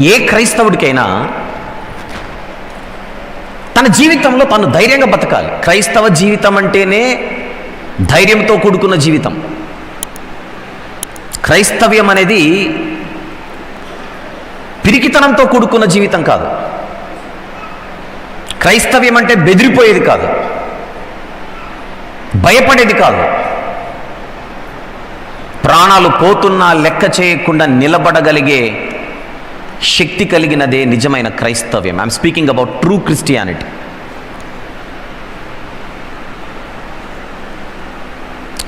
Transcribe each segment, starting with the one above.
ఏ క్రైస్తవుడికైనా తన జీవితంలో తను ధైర్యంగా బతకాలి. క్రైస్తవ జీవితం అంటేనే ధైర్యంతో కూడుకున్న జీవితం. క్రైస్తవ్యం అనేది పిరికితనంతో కూడుకున్న జీవితం కాదు. క్రైస్తవ్యం అంటే బెదిరిపోయేది కాదు, భయపడేది కాదు. ప్రాణాలు పోతున్నా లెక్క చేయకుండా నిలబడగలిగే శక్తి కలిగినదే నిజమైన క్రైస్తవ్యం. I'm speaking about true Christianity.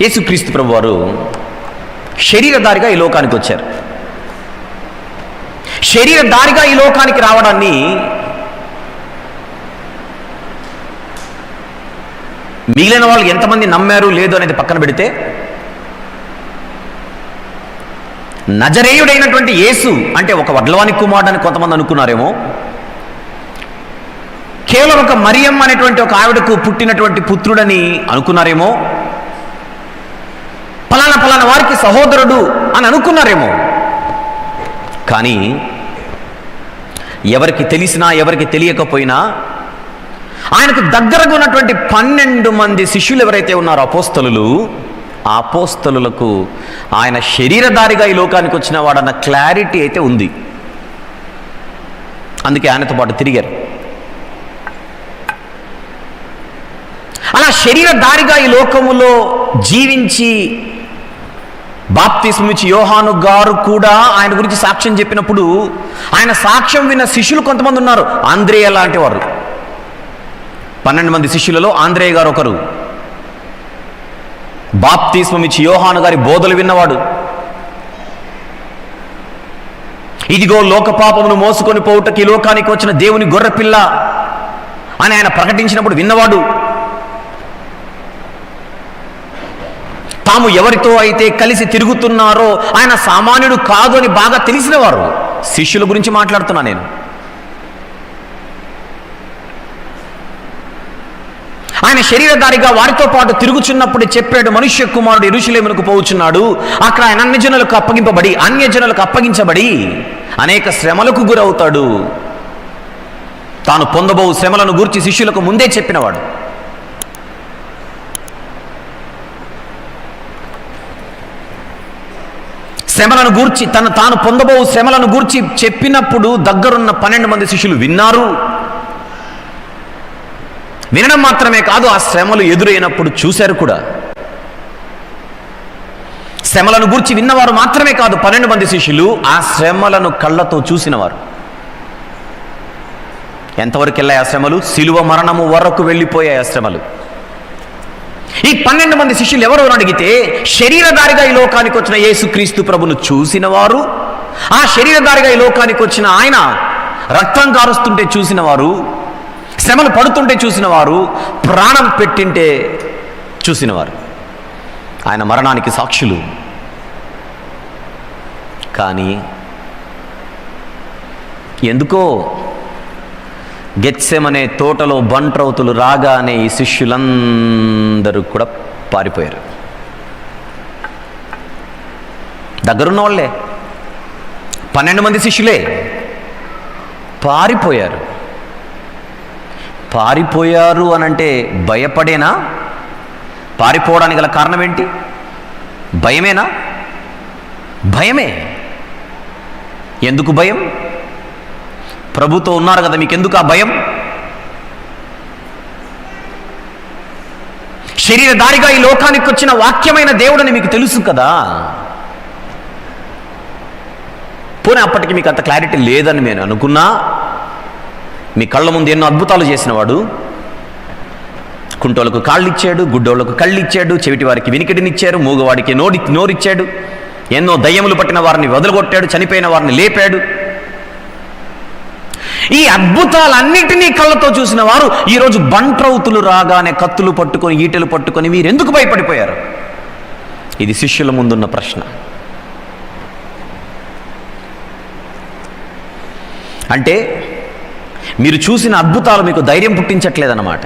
యేసుక్రీస్తు ప్రభు వారు శరీరధారిగా ఈ లోకానికి వచ్చారు. శరీరధారిగా ఈ లోకానికి రావడాన్ని మిగిలిన వాళ్ళు ఎంతమంది నమ్మారు లేదు అనేది పక్కన పెడితే, నజరేయుడైనటువంటి యేసు అంటే ఒక వడ్లవాని కుమారుడు అని కొంతమంది అనుకున్నారేమో, కేవలం ఒక మరియమ్మ అనేటువంటి ఒక ఆవిడకు పుట్టినటువంటి పుత్రుడని అనుకున్నారేమో, పలానా పలానా వారికి సహోదరుడు అని అనుకున్నారేమో. కానీ ఎవరికి తెలిసినా ఎవరికి తెలియకపోయినా ఆయనకు దగ్గరగా ఉన్నటువంటి 12 మంది శిష్యులు ఎవరైతే ఉన్నారో అపోస్తలులు, ఆ అపోస్తలులకు ఆయన శరీరధారిగా ఈ లోకానికి వచ్చిన వాడన్న క్లారిటీ అయితే ఉంది. అందుకే ఆయనతో పాటు తిరిగారు. అలా శరీరధారిగా ఈ లోకములో జీవించి బాప్తిస్మం ఇచ్చి యోహాను గారు కూడా ఆయన గురించి సాక్ష్యం చెప్పినప్పుడు ఆయన సాక్ష్యం విన్న శిష్యులు కొంతమంది ఉన్నారు. ఆంద్రేయ లాంటి వారు, 12 మంది శిష్యులలో ఆంద్రేయ గారు ఒకరు. బాప్తిస్మం ఇచ్చి యోహాను గారి బోధలు విన్నవాడు. ఇదిగో లోక పాపమును మోసుకొని పోవుటకి ఈ లోకానికి వచ్చిన దేవుని గొర్రెపిల్ల అని ఆయన ప్రకటించినప్పుడు విన్నవాడు. తాము ఎవరితో అయితే కలిసి తిరుగుతున్నారో ఆయన సామాన్యుడు కాదు అని బాగా తెలిసినవారు. శిష్యుల గురించి మాట్లాడుతున్నా నేను. ఆయన శరీరధారిగా వారితో పాటు తిరుగుచున్నప్పుడు చెప్పాడు, మనుష్య కుమారుడు యెరూషలేమునకు పోవుచున్నాడు, అక్కడ ఆయన అన్యజనులకు అప్పగించబడి అనేక శ్రమలకు గురవుతాడు. తాను పొందబో శ్రమలను గూర్చి శిష్యులకు ముందే చెప్పినవాడు. శ్రమలను గూర్చి తాను పొందబో శ్రమలను గూర్చి చెప్పినప్పుడు దగ్గరున్న 12 మంది శిష్యులు విన్నారు. వినడం మాత్రమే కాదు, ఆ శ్రమలు ఎదురైనప్పుడు చూశారు కూడా. శ్రమలను గూర్చి విన్నవారు మాత్రమే కాదు 12 మంది శిష్యులు, ఆ శ్రమలను కళ్ళతో చూసినవారు. ఎంతవరకు వెళ్ళాయి ఆ శ్రమలు? శిలువ మరణము వరకు వెళ్ళిపోయాయి ఆ శ్రమలు. ఈ 12 మంది శిష్యులు ఎవరు అని అడిగితే, శరీరధారిగా ఈ లోకానికి వచ్చిన యేసుక్రీస్తు ప్రభును చూసిన వారు, ఆ శరీరధారిగా ఈ లోకానికి వచ్చిన ఆయన రక్తం కారుస్తుంటే చూసిన వారు, శ్రమలు పడుతుంటే చూసిన వారు, ప్రాణం పెట్టింటే చూసినవారు. ఆయన మరణానికి సాక్షులు. కానీ ఎందుకో గెత్సెమనే తోటలో బంట్రౌతులు రాగానే ఈ శిష్యులందరూ కూడా పారిపోయారు. దగ్గరున్న వాళ్ళే, 12 మంది శిష్యులే పారిపోయారు. పారిపోయారు అనంటే భయపడేనా? పారిపోవడానికి గల కారణం ఏంటి? భయమేనా? భయమే. ఎందుకు భయం? ప్రభుతో ఉన్నారు కదా, మీకెందుకు ఆ భయం? శరీరధారిగా ఈ లోకానికి వచ్చిన వాక్యమైన దేవుడని మీకు తెలుసు కదా. పోనీ అప్పటికి మీకు అంత క్లారిటీ లేదని నేను అనుకున్నా, మీ కళ్ళ ముందు ఎన్నో అద్భుతాలు చేసినవాడు. కుంటోళ్ళకు కాళ్ళు ఇచ్చాడు, గుడ్డోళ్లకు కళ్ళు ఇచ్చాడు, చెవిటి వారికి వినికిడినిచ్చాడు, మూగవాడికి నోరిచ్చాడు, ఎన్నో దయ్యములు పట్టిన వారిని వదలగొట్టాడు, చనిపోయిన వారిని లేపాడు. ఈ అద్భుతాలన్నిటినీ కళ్ళతో చూసిన వారు ఈరోజు బంట్రౌతులు రాగానే కత్తులు పట్టుకొని ఈటెలు పట్టుకొని మీరెందుకు భయపడిపోయారు? ఇది శిష్యుల ముందున్న ప్రశ్న. అంటే మీరు చూసిన అద్భుతాలు మీకు ధైర్యం పుట్టించట్లేదన్నమాట.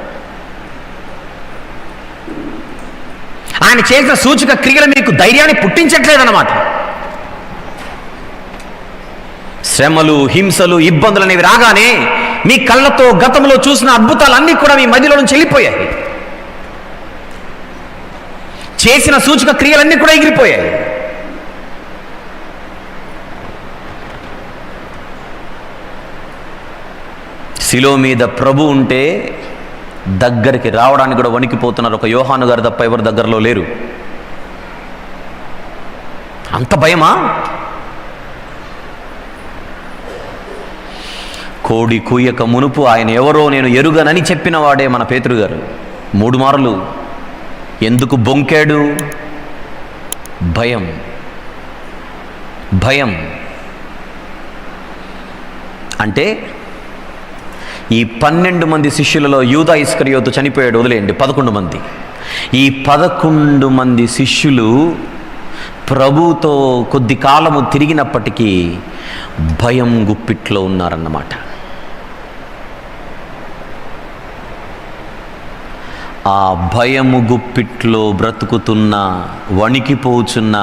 ఆయన చేసిన సూచక క్రియలు మీకు ధైర్యాన్ని పుట్టించట్లేదన్నమాట. శ్రమలు, హింసలు, ఇబ్బందులు అనేవి రాగానే మీ కళ్ళతో గతంలో చూసిన అద్భుతాలన్నీ కూడా మీ మదిలో నుంచి వెళ్ళిపోయాయి. చేసిన సూచక క్రియలన్నీ కూడా ఎగిరిపోయాయి. శిలో మీద ప్రభు ఉంటే దగ్గరికి రావడానికి కూడా వణికిపోతున్నారు. ఒక యోహాను గారు తప్ప ఎవరు దగ్గరలో లేరు. అంత భయమా? కోడి కూయక మునుపు ఆయన ఎవరో నేను ఎరుగనని చెప్పిన వాడే మన పేతురు గారు. 3 మార్లు ఎందుకు బొంకాడు? భయం. భయం అంటే ఈ 12 మంది శిష్యులలో యూదా ఇస్కరియోతు చనిపోయాడు, వదిలేయండి, 11 మంది. ఈ 11 మంది శిష్యులు ప్రభుతో కొద్ది కాలము తిరిగినప్పటికీ భయం గుప్పిట్లో ఉన్నారన్నమాట. ఆ భయము గుప్పిట్లో బ్రతుకుతున్న, వణికిపోచున్న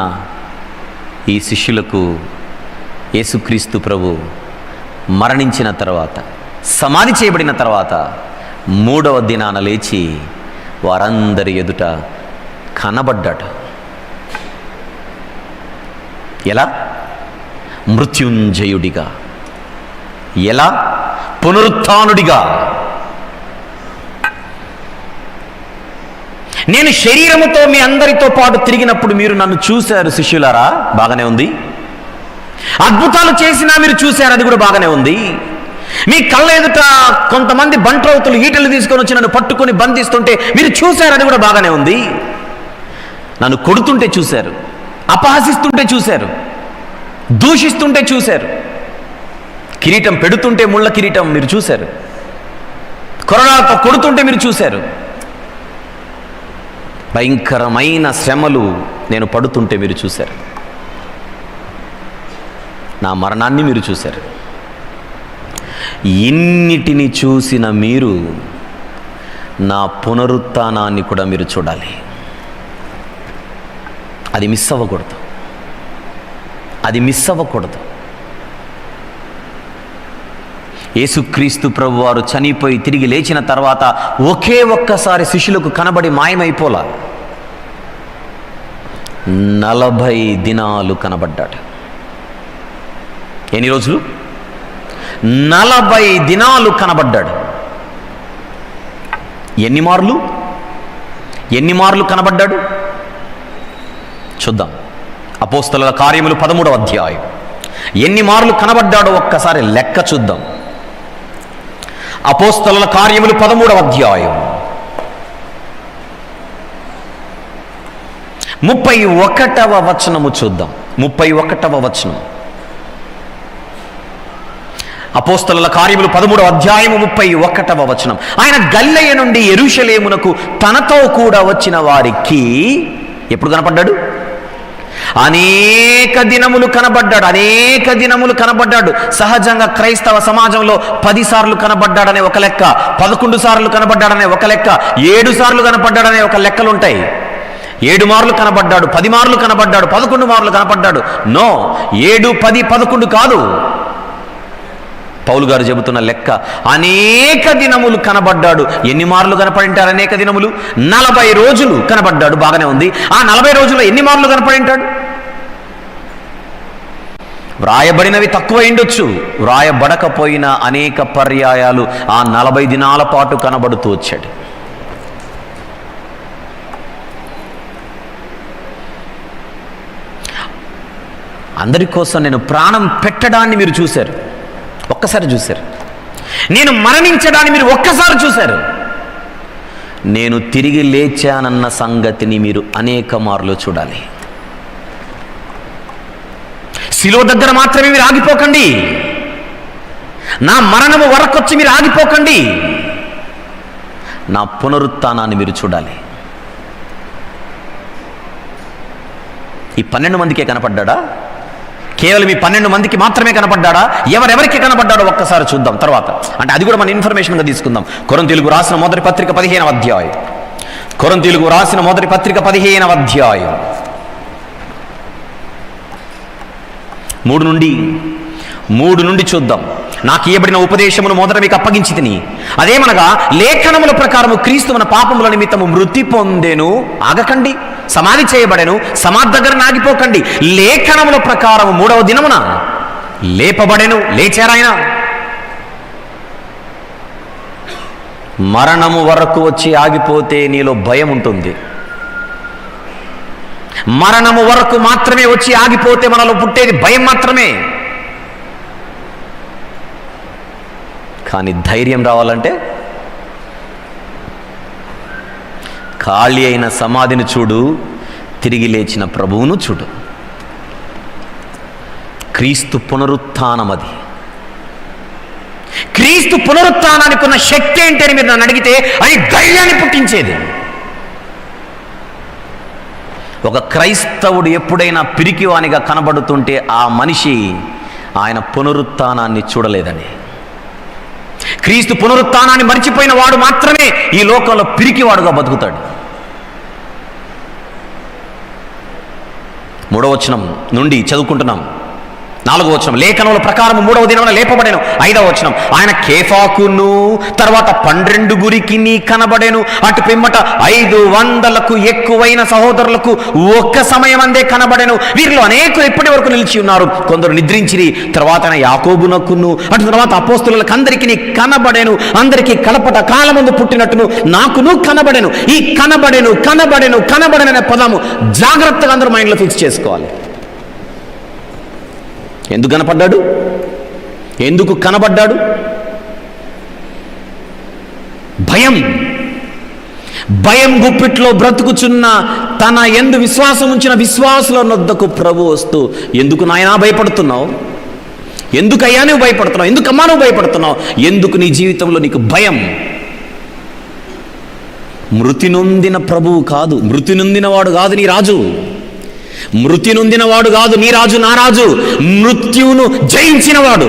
ఈ శిష్యులకు యేసుక్రీస్తు ప్రభు మరణించిన తర్వాత, సమాధి చేయబడిన తర్వాత 3వ దినాన లేచి వారందరి ఎదుట కనబడ్డాడు. ఎలా? మృత్యుంజయుడిగా. ఎలా? పునరుత్థానుడిగా. నేను శరీరముతో మీ అందరితో పాటు తిరిగినప్పుడు మీరు నన్ను చూశారు శిష్యులారా, బాగానే ఉంది. అద్భుతాలు చేసినా మీరు చూశారు, అది కూడా బాగానే ఉంది. మీ కళ్ళ ఎదుట కొంతమంది బంట్రౌతులు ఈటలు తీసుకొని వచ్చి నన్ను పట్టుకొని బంధిస్తుంటే మీరు చూశారు, అది కూడా బాగానే ఉంది. నన్ను కొడుతుంటే చూశారు, అపహసిస్తుంటే చూశారు, దూషిస్తుంటే చూశారు, కిరీటం పెడుతుంటే ముళ్ళ కిరీటం మీరు చూశారు, కొరడాలతో కొడుతుంటే మీరు చూశారు, భయంకరమైన శ్రమలు నేను పడుతుంటే మీరు చూశారు, నా మరణాన్ని మీరు చూశారు. ఇన్నిటిని చూసిన మీరు నా పునరుత్థానాన్ని కూడా మీరు చూడాలి. అది మిస్ అవ్వకూడదు. అది మిస్ అవ్వకూడదు. యేసుక్రీస్తు ప్రభు వారు చనిపోయి తిరిగి లేచిన తర్వాత ఒకే ఒక్కసారి శిష్యులకు కనబడి మాయమైపోలా. 40 దినాలు కనబడ్డాడు. ఎన్ని రోజులు? 40 దినాలు కనబడ్డాడు. ఎన్ని మార్లు కనబడ్డాడు చూద్దాం. అపోస్తలుల కార్యములు 13వ అధ్యాయం. ఎన్ని మార్లు కనబడ్డాడో ఒక్కసారి లెక్క చూద్దాం. అపోస్తలుల కార్యములు 13వ అధ్యాయం 31వ వచనము చూద్దాం. 31వ వచనం. అపోస్తలుల కార్యములు 13వ అధ్యాయము 31వ వచనం. ఆయన గలిలయ నుండి యెరూషలేమునకు తనతో కూడా వచ్చిన వారికి ఎప్పుడు కనపడ్డాడు? అనేక దినములు కనబడ్డాడు. అనేక దినములు కనబడ్డాడు. సహజంగా క్రైస్తవ సమాజంలో 10 సార్లు కనబడ్డాడనే ఒక లెక్క, 11 సార్లు కనబడ్డాడనే ఒక లెక్క, 7 సార్లు కనబడ్డాడనే ఒక లెక్కలు ఉంటాయి. 7 మార్లు కనబడ్డాడు, 10 మార్లు కనబడ్డాడు, 11 మార్లు కనబడ్డాడు. నో, 7, 10, 11 కాదు. పౌలు గారు చెబుతున్న లెక్క అనేక దినములు కనబడ్డాడు. ఎన్ని మార్లు కనపడింటారు? అనేక దినములు. 40 రోజులు కనబడ్డాడు. బాగానే ఉంది. ఆ 40 రోజుల్లో ఎన్ని మార్లు కనపడింటాడు? వ్రాయబడినవి తక్కువ ఉండొచ్చు, వ్రాయబడకపోయిన అనేక పర్యాయాలు ఆ 40 దినాల పాటు కనబడుతూ వచ్చాడు. అందరి కోసం నేను ప్రాణం పెట్టడాన్ని మీరు చూశారు, ఒక్కసారి చూశారు. నేను మరణించడాన్ని మీరు ఒక్కసారి చూశారు. నేను తిరిగి లేచానన్న సంగతిని మీరు అనేక మార్లు చూడాలి. శిలువ దగ్గర మాత్రమే మీరు ఆగిపోకండి. నా మరణము వరకొచ్చి మీరు ఆగిపోకండి. నా పునరుత్థానాన్ని మీరు చూడాలి. ఈ 12 మందికే కనపడ్డాడా? కేవలం ఈ 12 మందికి మాత్రమే కనపడ్డాడా? ఎవరెవరికి కనపడ్డాడో ఒక్కసారి చూద్దాం తర్వాత. అంటే అది కూడా మన ఇన్ఫర్మేషన్గా తీసుకుందాం. కొరింథీయులకు రాసిన మొదటి పత్రిక 15వ అధ్యాయం. కొరింథీయులకు రాసిన మొదటి పత్రిక 15వ అధ్యాయం 3 నుండి 3 నుండి చూద్దాం. నాకు ఇయ్యబడిన ఉపదేశమును మొదట మీకు అప్పగించి తిని, అదేమనగా లేఖనముల ప్రకారము క్రీస్తు మన పాపముల నిమిత్తము మృతి పొందెను. ఆగకండి, సమాధి చేయబడెను, సమాధి దగ్గర ఆగిపోకండి. లేఖనముల ప్రకారము 3వ దినమున లేపబడెను. లేచారాయన. మరణము వరకు వచ్చి ఆగిపోతే నీలో భయం ఉంటుంది. మరణము వరకు మాత్రమే వచ్చి ఆగిపోతే మనలో పుట్టేది భయం మాత్రమే. కానీ ధైర్యం రావాలంటే ఖాళీ అయిన సమాధిని చూడు, తిరిగి లేచిన ప్రభువును చూడు. క్రీస్తు పునరుత్థానం. అది క్రీస్తు పునరుత్థానానికి ఉన్న శక్తి ఏంటి అని మీరు నన్ను అడిగితే అది ధైర్యాన్ని పుట్టించేది. ఒక క్రైస్తవుడు ఎప్పుడైనా పిరికివానిగా కనబడుతుంటే ఆ మనిషి ఆయన పునరుత్థానాన్ని చూడలేదని. క్రీస్తు పునరుత్థానాన్ని మర్చిపోయిన వాడు మాత్రమే ఈ లోకంలో పిరికివాడుగా బతుకుతాడు. 3వ వచనం నుండి చదువుకుంటున్నాం. 4వ వచనం, లేఖనముల ప్రకారం 3వ దినమున లేపబడెను. 5వ వచనం, ఆయన కేఫాకును తర్వాత 12 కనబడెను. అటు పిమ్మట 500కు ఎక్కువైన సహోదరులకు ఒక్క సమయం అందే కనబడెను. వీరిలో అనేకులు ఇప్పటి వరకు నిలిచి ఉన్నారు, కొందరు నిద్రించిరి. తర్వాత ఆయన యాకోబునకును అటు తర్వాత అపోస్తలులకు అందరికీ కనబడెను. అందరికీ కడపట కాలమందు పుట్టినట్టును నాకును కనబడెను. ఈ కనబడెను కనబడెను కనబడెను అనే పదము జాగ్రత్తగా అందరూ మైండ్లో ఫిక్స్ చేసుకోవాలి. ఎందుకు కనపడ్డాడు? ఎందుకు కనబడ్డాడు? భయం. భయం గుప్పిట్లో బ్రతుకుచున్న తన యందు విశ్వాసం ఉంచిన విశ్వాసుల నొద్దకు ప్రభు వస్తూ, ఎందుకు నాయనా భయపడుతున్నావు? ఎందుకయ్యా నువ్వు భయపడుతున్నావు? ఎందుకమ్మా నువ్వు భయపడుతున్నావు? ఎందుకు నీ జీవితంలో నీకు భయం? మృతి నొందిన ప్రభువు కాదు, మృతి నొందినవాడు కాదు నీ రాజు. మృతి నొందినవాడు కాదు నీ రాజు, నా రాజు. మృత్యువును జయించినవాడు.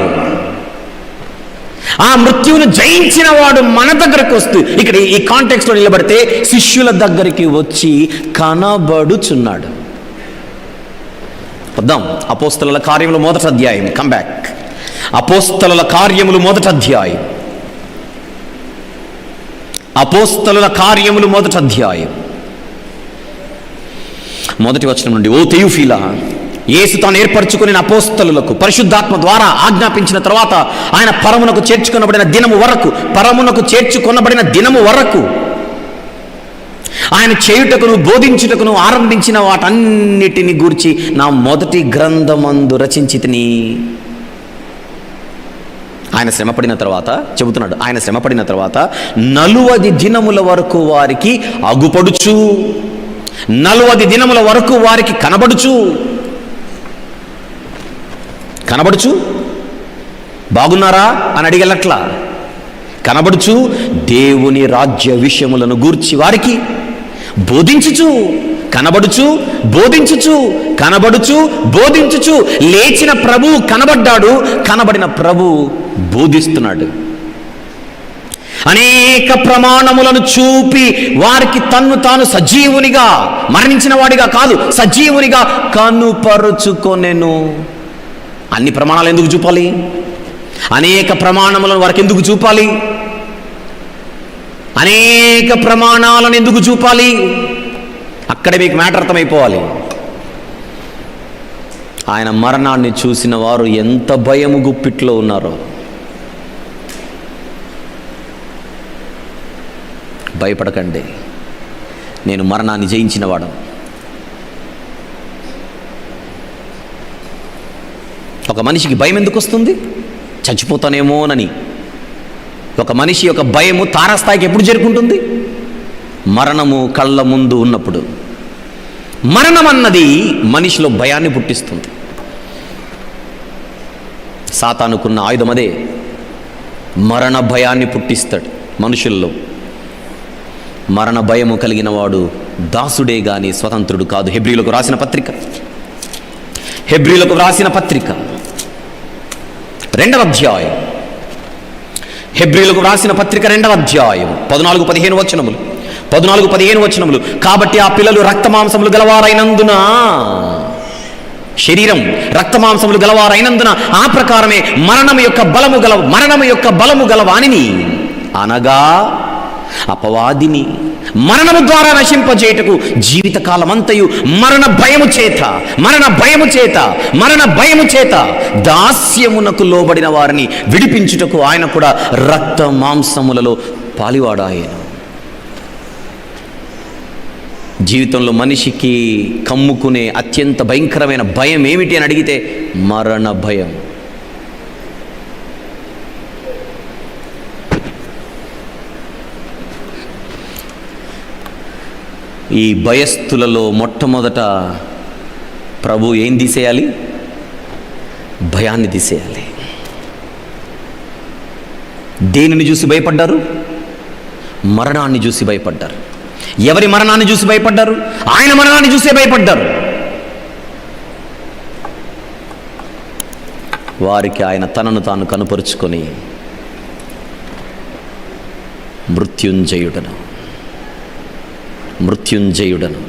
ఆ మృత్యువును జయించిన వాడు మన దగ్గరకు వస్తూ, ఇక్కడ ఈ కాంటెక్స్ట్ లో నిలబడితే శిష్యుల దగ్గరికి వచ్చి కనబడుచున్నాడు. వద్దాం అపోస్తలుల కార్యములు 1వ అధ్యాయం. Come back. అపోస్తలుల కార్యములు 1వ అధ్యాయం. అపోస్తలుల కార్యములు 1వ అధ్యాయం 1వ వచనం నుండి, ఓ తెయోఫిలా, యేసు తాను ఏర్పరచుకుని అపోస్తలులకు పరిశుద్ధాత్మ ద్వారా ఆజ్ఞాపించిన తర్వాత ఆయన పరమునకు చేర్చుకొనబడిన దినము వరకు ఆయన చేయుటకును బోధించుటకును ఆరంభించిన వాటన్నిటిని గూర్చి నా మొదటి గ్రంథమందు రచించితిని. ఆయన శ్రమపడిన తర్వాత చెబుతున్నాడు, ఆయన శ్రమపడిన తర్వాత 40 దినముల వరకు వారికి అగుపడుచు, 40 దినముల వరకు వారికి కనబడుచు బాగున్నారా అని అడిగలట్లా, కనబడుచు దేవుని రాజ్య విషయములను గూర్చి వారికి బోధించుచు, బోధించుచు లేచిన ప్రభువు కనబడ్డాడు, కనబడిన ప్రభువు బోధిస్తున్నాడు. అనేక ప్రమాణములను చూపి వారికి తన్ను తాను సజీవునిగా, మరణించిన వాడిగా కాదు సజీవునిగా కనుపరుచుకొనెను. అన్ని ప్రమాణాలు ఎందుకు చూపాలి? అనేక ప్రమాణములను వారికి ఎందుకు చూపాలి? అనేక ప్రమాణాలను ఎందుకు చూపాలి? అక్కడే మీకు మ్యాటర్ అర్థమైపోవాలి. ఆయన మరణాన్ని చూసిన వారు ఎంత భయము గుప్పిట్లో ఉన్నారో. భయపడకండి, నేను మరణాన్ని జయించిన వాడు. ఒక మనిషికి భయం ఎందుకు వస్తుంది? చచ్చిపోతానేమోనని. ఒక మనిషి యొక్క భయము తారాస్థాయికి ఎప్పుడు చేరుకుంటుంది? మరణము కళ్ళ ముందు ఉన్నప్పుడు. మరణం అన్నది మనిషిలో భయాన్ని పుట్టిస్తుంది. సాతానుకున్న ఆయుధం అదే, మరణ భయాన్ని పుట్టిస్తాడు మనుషుల్లో. మరణ భయము కలిగిన వాడు దాసుడే గాని స్వతంత్రుడు కాదు. హెబ్రీలకు వ్రాసిన పత్రిక 2వ అధ్యాయం. హెబ్రీలకు వ్రాసిన పత్రిక 2వ అధ్యాయం 14-15 వచనములు. కాబట్టి ఆ పిల్లలు రక్తమాంసములు గలవారైనందున శరీరం రక్తమాంసములు గలవారైనందున ఆ ప్రకారమే మరణము యొక్క బలము గలవానిని అనగా అపవాదిని మరణము ద్వారా నశింపజేయుటకు జీవితకాలమంతయు మరణ భయము చేత దాస్యమునకు లోబడిన వారిని విడిపించుటకు ఆయన కూడా రక్త మాంసములలో పాలివాడాయను. జీవితంలో మనిషికి కమ్ముకునే అత్యంత భయంకరమైన భయం ఏమిటి అని అడిగితే మరణ భయం. ఈ భయస్థులలో మొట్టమొదట ప్రభు ఏం తీసేయాలి? భయాన్ని తీసేయాలి. దేనిని చూసి భయపడ్డారు? మరణాన్ని చూసి భయపడ్డారు. ఎవరి మరణాన్ని చూసి భయపడ్డారు? ఆయన మరణాన్ని చూసే భయపడ్డారు. వారికి ఆయన తనను తాను కనుపరుచుకొని మృత్యుంజయుడను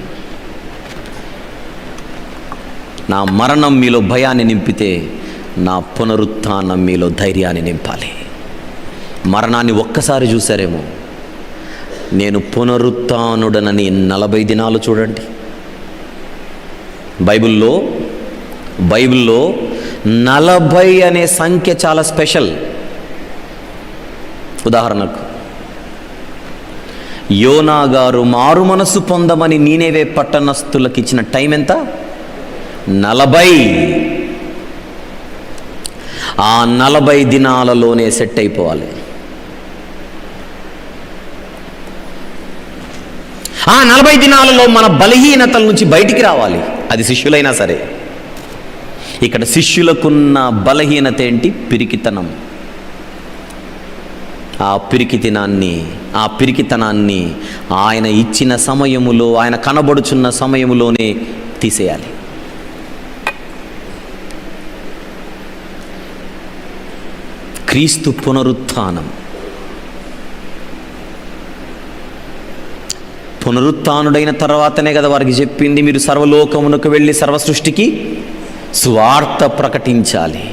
నా మరణం మీలో భయాన్ని నింపితే నా పునరుత్థానం మీలో ధైర్యాన్ని నింపాలి. మరణాన్ని ఒక్కసారి చూశారేమో, నేను పునరుత్థానుడనని 40 దినాలు చూడండి. బైబిల్లో 40 అనే సంఖ్య చాలా స్పెషల్. ఉదాహరణకు యోనా గారు మారు మనసు పొందమని నీనేవే పట్టణస్థులకు ఇచ్చిన టైం ఎంత? 40. ఆ 40 దినాలలోనే సెట్ అయిపోవాలి. ఆ 40 దినాలలో మన బలహీనతల నుంచి బయటికి రావాలి. అది శిష్యులైనా సరే. ఇక్కడ శిష్యులకున్న బలహీనత ఏంటి? పిరికితనం. ఆ పిరికితనాన్ని ఆయన ఇచ్చిన సమయములో, ఆయన కనబడుచున్న సమయములోనే తీసేయాలి. క్రీస్తు పునరుత్థానుడైన తర్వాతనే కదా వారికి చెప్పింది, మీరు సర్వలోకమునకు వెళ్ళి సర్వసృష్టికి సువార్త ప్రకటించాలి.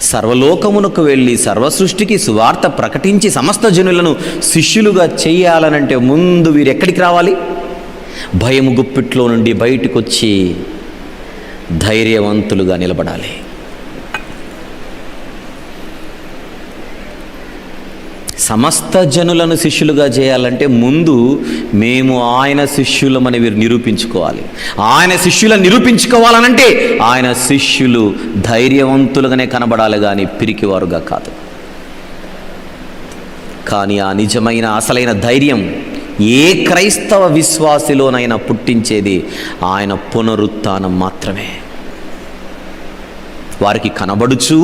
సర్వలోకమునకు వెళ్ళి సర్వసృష్టికి సువార్త ప్రకటించి సమస్త జనులను శిష్యులుగా చేయాలనంటే ముందు వీరు ఎక్కడికి రావాలి? భయము గుప్పిట్లో నుండి బయటకు వచ్చి ధైర్యవంతులుగా నిలబడాలి. సమస్త జనులను శిష్యులుగా చేయాలంటే ముందు మేము ఆయన శిష్యులమని వీరు నిరూపించుకోవాలి. ఆయన శిష్యులను నిరూపించుకోవాలనంటే ఆయన శిష్యులు ధైర్యవంతులుగానే కనబడాలి, కానీ పిరికివారుగా కాదు. కానీ ఆ నిజమైన అసలైన ధైర్యం ఏ క్రైస్తవ విశ్వాసిలోనైనా పుట్టించేది ఆయన పునరుత్థానం మాత్రమే. వారికి కనబడుచు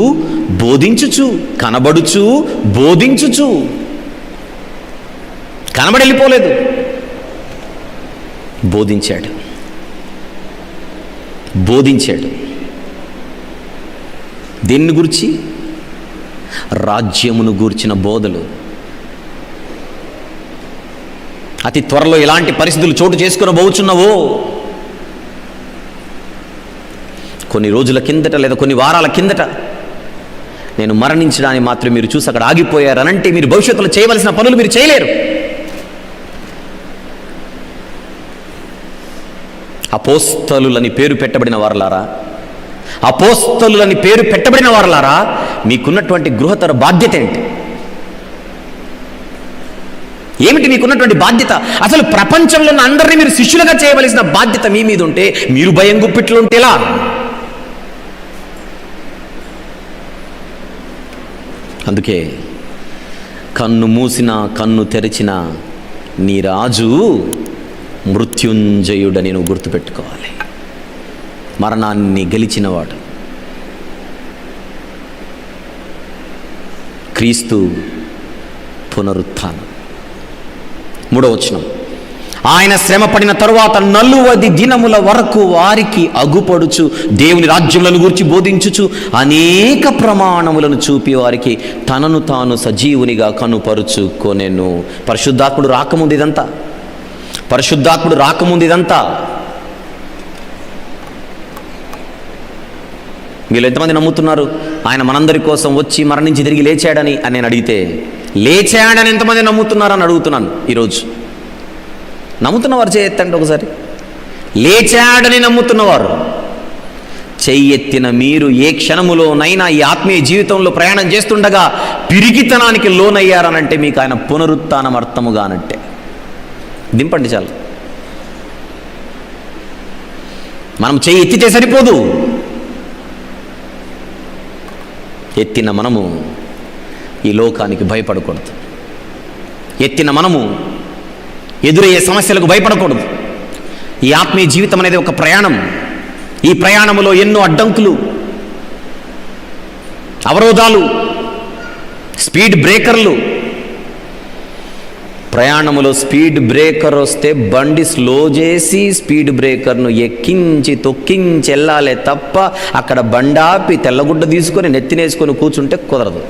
బోధించుచు కనబడెళ్ళిపోలేదు, బోధించాడు. దేన్ని గురించి? రాజ్యమును గూర్చిన బోధలు. అతి త్వరలో ఎలాంటి పరిస్థితులు చోటు చేసుకుని పోవచ్చున్నవో, కొన్ని రోజుల కిందట లేదా కొన్ని వారాల కిందట నేను మరణించడాన్ని మాత్రం మీరు చూసి అక్కడ ఆగిపోయారనంటే మీరు భవిష్యత్తులో చేయవలసిన పనులు మీరు చేయలేరు. అపోస్తలులని పేరు పెట్టబడిన వారలారా, మీకున్నటువంటి గృహతర బాధ్యత ఏంటి? ఏమిటి మీకున్నటువంటి బాధ్యత? అసలు ప్రపంచంలో ఉన్న అందరినీ మీరు శిష్యులుగా చేయవలసిన బాధ్యత మీ మీద ఉంటే మీరు భయం గుప్పిట్లు ఉంటే ఎలా? అందుకే కన్ను మూసినా కన్ను తెరిచిన నీ రాజు మృత్యుంజయుడని నువ్వు గుర్తుపెట్టుకోవాలి. మరణాన్ని గెలిచినవాడు క్రీస్తు పునరుత్థానం. 3వ వచనం, ఆయన శ్రమ పడిన తరువాత 40 దినముల వరకు వారికి అగుపడుచు దేవుని రాజ్యములను గురించి బోధించుచు అనేక ప్రమాణములను చూపి వారికి తనను తాను సజీవునిగా కనుపరుచుకొనెను. పరిశుద్ధాత్ముడు రాకముందు ఇదంతా వీళ్ళు ఎంతమంది నమ్ముతున్నారు ఆయన మనందరి కోసం వచ్చి మరణించి తిరిగి లేచాడని అని నేను అడిగితే, లేచాడని ఎంతమంది నమ్ముతున్నారని అడుగుతున్నాను ఈరోజు. నమ్ముతున్నవారు చేయెత్తండి ఒకసారి. లేచాడని నమ్ముతున్నవారు చెయ్యెత్తిన మీరు ఏ క్షణములోనైనా ఈ ఆత్మీయ జీవితంలో ప్రయాణం చేస్తుండగా పిరికితనానికి లోనయ్యారనంటే మీకు ఆయన పునరుత్థానం అర్థముగానంటే. దింపండి చాలు. మనం చెయ్యి ఎత్తితే సరిపోదు. ఎత్తిన మనము ఈ లోకానికి భయపడకూడదు. ఎత్తిన మనము ఎదురయ్యే సమస్యలకు భయపడకూడదు. ఈ ఆత్మీయ జీవితం అనేది ఒక ప్రయాణం. ఈ ప్రయాణములో ఎన్నో అడ్డంకులు, అవరోధాలు, స్పీడ్ బ్రేకర్లు. ప్రయాణములో స్పీడ్ బ్రేకర్ వస్తే బండి స్లో చేసి స్పీడ్ బ్రేకర్ను ఎక్కించి తొక్కించి వెళ్ళాలే తప్ప అక్కడ బండాపి తెల్లగుడ్డ తీసుకొని నెత్తినేసుకొని కూర్చుంటే కుదరదు.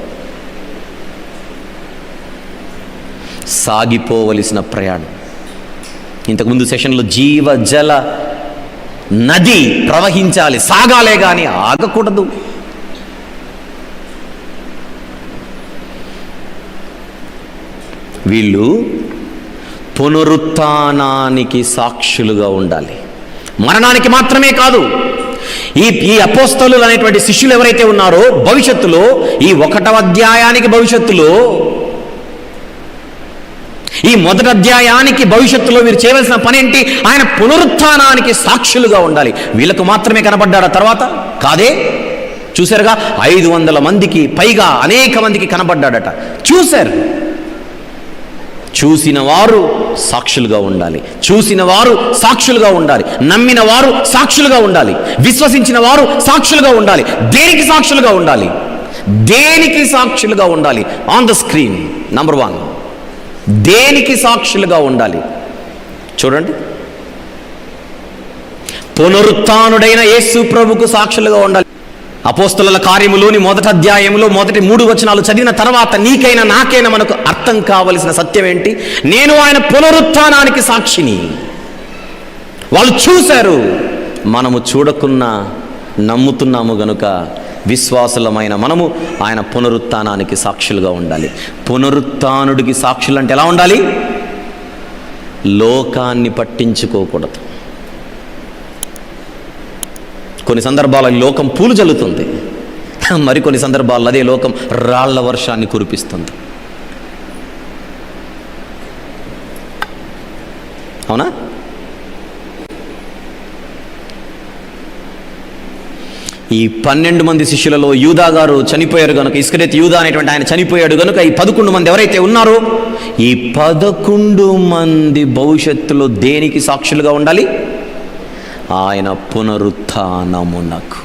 సాగిపోవలసిన ప్రయాణం. ఇంతకుముందు సెషన్లో జీవ జల నది ప్రవహించాలి, సాగాలే కానీ ఆగకూడదు. వీళ్ళు పునరుత్థానానికి సాక్షులుగా ఉండాలి. మరణానికి మాత్రమే కాదు. ఈ అపోస్తలులు అనేటువంటి శిష్యులు ఎవరైతే ఉన్నారో భవిష్యత్తులో ఈ 1వ అధ్యాయానికి భవిష్యత్తులో ఈ 1వ అధ్యాయానికి భవిష్యత్తులో మీరు చేయవలసిన పని ఏంటి? ఆయన పునరుత్థానానికి సాక్షులుగా ఉండాలి. వీళ్ళకు మాత్రమే కనబడ్డాడు తర్వాత కాదే. చూశారుగా 500 మందికి పైగా అనేక మందికి కనబడ్డాడట. చూశారు. చూసిన వారు సాక్షులుగా ఉండాలి. చూసిన వారు సాక్షులుగా ఉండాలి. నమ్మిన వారు సాక్షులుగా ఉండాలి. విశ్వసించిన వారు సాక్షులుగా ఉండాలి. దేనికి సాక్షులుగా ఉండాలి? దేనికి సాక్షులుగా ఉండాలి? ఆన్ ద స్క్రీన్ నంబర్ 1, దేనికి సాక్షులుగా ఉండాలి? చూడండి, పునరుత్థానుడైన యేసు ప్రభుకు సాక్షులుగా ఉండాలి. అపోస్తలుల కార్యములోని 1వ అధ్యాయంలో మొదటి 3 వచనాలు చదివిన తర్వాత నీకైనా నాకైనా మనకు అర్థం కావలసిన సత్యం ఏంటి? నేను ఆయన పునరుత్థానానికి సాక్షిని. వాళ్ళు చూశారు, మనము చూడకున్నా నమ్ముతున్నాము గనుక విశ్వాసులమైన మనము ఆయన పునరుత్థానానికి సాక్షులుగా ఉండాలి. పునరుత్థానుడికి సాక్షులు అంటే ఎలా ఉండాలి? లోకాన్ని పట్టించుకోకూడదు. కొన్ని సందర్భాల్లో లోకం పూలు జల్లుతుంది, మరికొన్ని సందర్భాల్లో అదే లోకం రాళ్ల వర్షాన్ని కురిపిస్తుంది. అవునా? ఈ 12 మంది శిష్యులలో యూదా గారు చనిపోయారు కనుక, ఇస్కరియోతు యూదా అనేటువంటి ఆయన చనిపోయాడు కనుక ఈ 11 మంది ఎవరైతే ఉన్నారో ఈ 11 మంది భవిష్యత్తులో దేనికి సాక్షులుగా ఉండాలి? ఆయన పునరుత్థానమునకు.